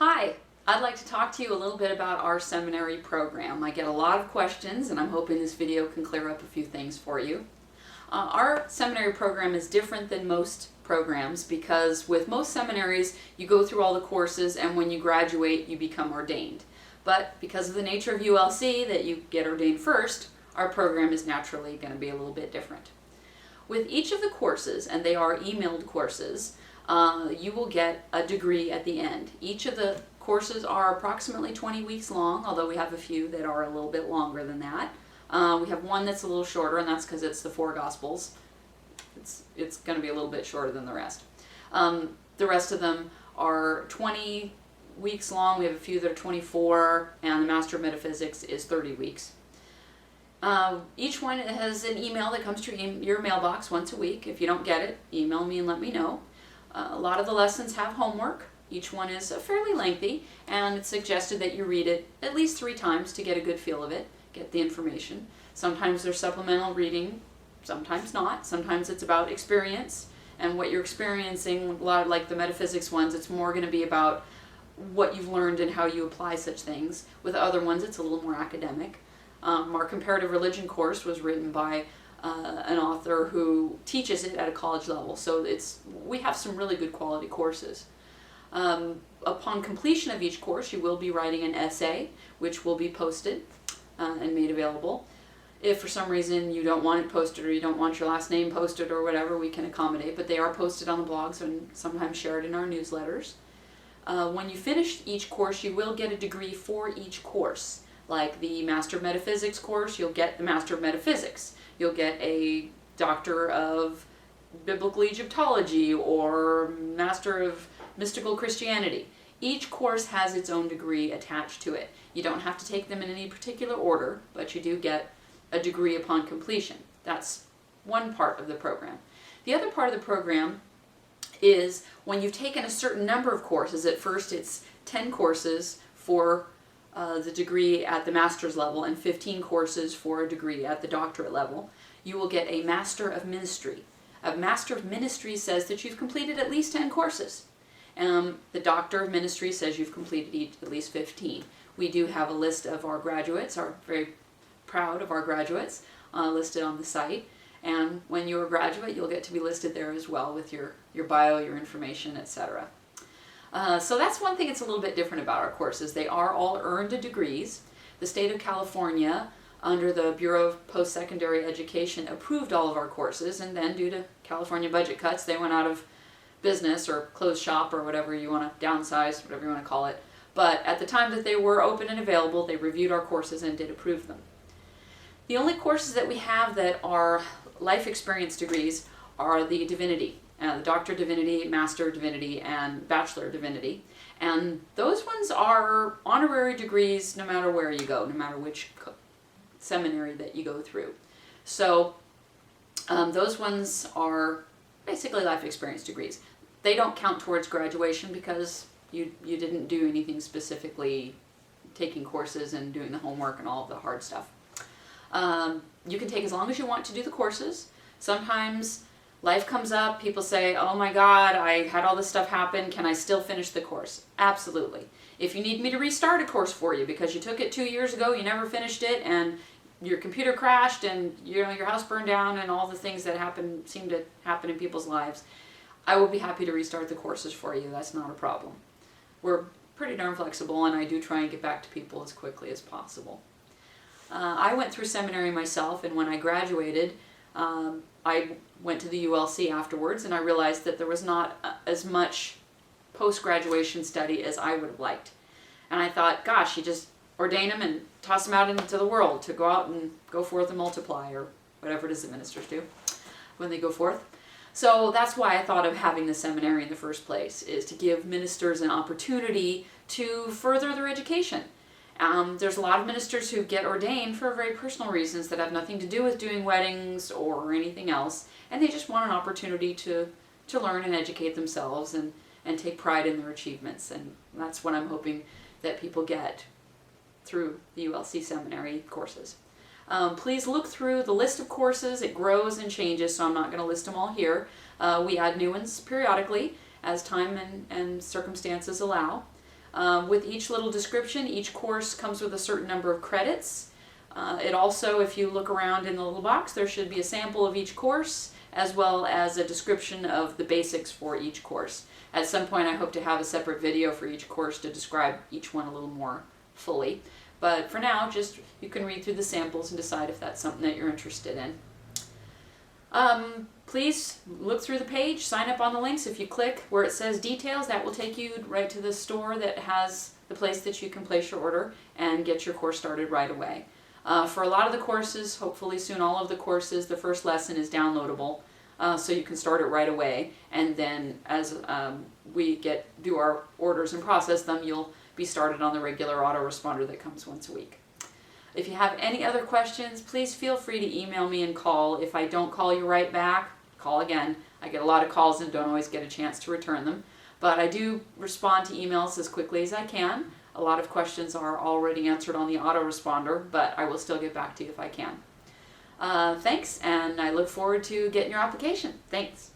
Hi, I'd like to talk to you a little bit about our seminary program. I get a lot of questions and I'm hoping this video can clear up a few things for you. Our seminary program is different than most programs because with most seminaries you go through all the courses and when you graduate you become ordained. But because of the nature of ULC that you get ordained first, our program is naturally going to be a little bit different. With each of the courses, and they are emailed courses, you will get a degree at the end. Each of the courses are approximately 20 weeks long, although we have a few that are a little bit longer than that. We have one that's a little shorter, and that's because it's the 4 Gospels. It's going to be a little bit shorter than the rest. The rest of them are 20 weeks long. We have a few that are 24, and the Master of Metaphysics is 30 weeks. Each one has an email that comes to your mailbox once a week. If you don't get it, email me and let me know. A lot of the lessons have homework. Each one is fairly lengthy, and it's suggested that you read it at least 3 times to get a good feel of it, get the information. Sometimes there's supplemental reading, sometimes not. Sometimes it's about experience and what you're experiencing. A lot of like the metaphysics ones, it's more going to be about what you've learned and how you apply such things. With other ones, it's a little more academic. Our comparative religion course was written by an author who teaches it at a college level, so we have some really good quality courses. Upon completion of each course, you will be writing an essay, which will be posted and made available. If for some reason you don't want it posted or you don't want your last name posted or whatever, we can accommodate, but they are posted on the blogs and sometimes shared in our newsletters. When you finish each course, you will get a degree for each course. Like the Master of Metaphysics course, you'll get the Master of Metaphysics. You'll get a Doctor of Biblical Egyptology or Master of Mystical Christianity. Each course has its own degree attached to it. You don't have to take them in any particular order, but you do get a degree upon completion. That's one part of the program. The other part of the program is when you've taken a certain number of courses. At first it's 10 courses for the degree at the master's level and 15 courses for a degree at the doctorate level. You will get a Master of Ministry. A Master of Ministry says that you've completed at least 10 courses. The Doctor of Ministry says you've completed at least 15. We do have a list of our graduates, are very proud of our graduates, listed on the site. And when you're a graduate, you'll get to be listed there as well with your bio, your information, etc. So that's one thing that's a little bit different about our courses. They are all earned degrees. The state of California, under the Bureau of Post-Secondary Education, approved all of our courses, and then due to California budget cuts, they went out of business or closed shop or whatever you want to downsize, whatever you want to call it. But at the time that they were open and available, they reviewed our courses and did approve them. The only courses that we have that are life experience degrees are the Divinity. The Doctor of Divinity, Master of Divinity, and Bachelor of Divinity. And those ones are honorary degrees no matter where you go, no matter which seminary that you go through. So those ones are basically life experience degrees. They don't count towards graduation because you didn't do anything specifically, taking courses and doing the homework and all of the hard stuff. You can take as long as you want to do the courses. Sometimes life comes up, people say, oh my God, I had all this stuff happen, can I still finish the course? Absolutely. If you need me to restart a course for you because you took it 2 years ago, you never finished it, and your computer crashed and your house burned down and all the things that seem to happen in people's lives, I will be happy to restart the courses for you. That's not a problem. We're pretty darn flexible, and I do try and get back to people as quickly as possible. I went through seminary myself, and when I graduated, I went to the ULC afterwards, and I realized that there was not as much post-graduation study as I would have liked. And I thought, gosh, you just ordain them and toss them out into the world to go out and go forth and multiply, or whatever it is that ministers do when they go forth. So that's why I thought of having the seminary in the first place, is to give ministers an opportunity to further their education. There's a lot of ministers who get ordained for very personal reasons that have nothing to do with doing weddings or anything else, and they just want an opportunity to learn and educate themselves and take pride in their achievements. And that's what I'm hoping that people get through the ULC Seminary courses. Please look through the list of courses. It grows and changes, so I'm not going to list them all here. We add new ones periodically as time and circumstances allow. With each little description, each course comes with a certain number of credits. It also, if you look around in the little box, there should be a sample of each course, as well as a description of the basics for each course. At some point I hope to have a separate video for each course to describe each one a little more fully. But for now, just you can read through the samples and decide if that's something that you're interested in. Please look through the page, sign up on the links. If you click where it says details, that will take you right to the store that has the place that you can place your order and get your course started right away. For a lot of the courses, hopefully soon all of the courses, the first lesson is downloadable, so you can start it right away, and then as we do our orders and process them, you'll be started on the regular autoresponder that comes once a week. If you have any other questions, please feel free to email me and call. If I don't call you right back, call again. I get a lot of calls and don't always get a chance to return them, but I do respond to emails as quickly as I can. A lot of questions are already answered on the autoresponder, but I will still get back to you if I can. Thanks, and I look forward to getting your application. Thanks.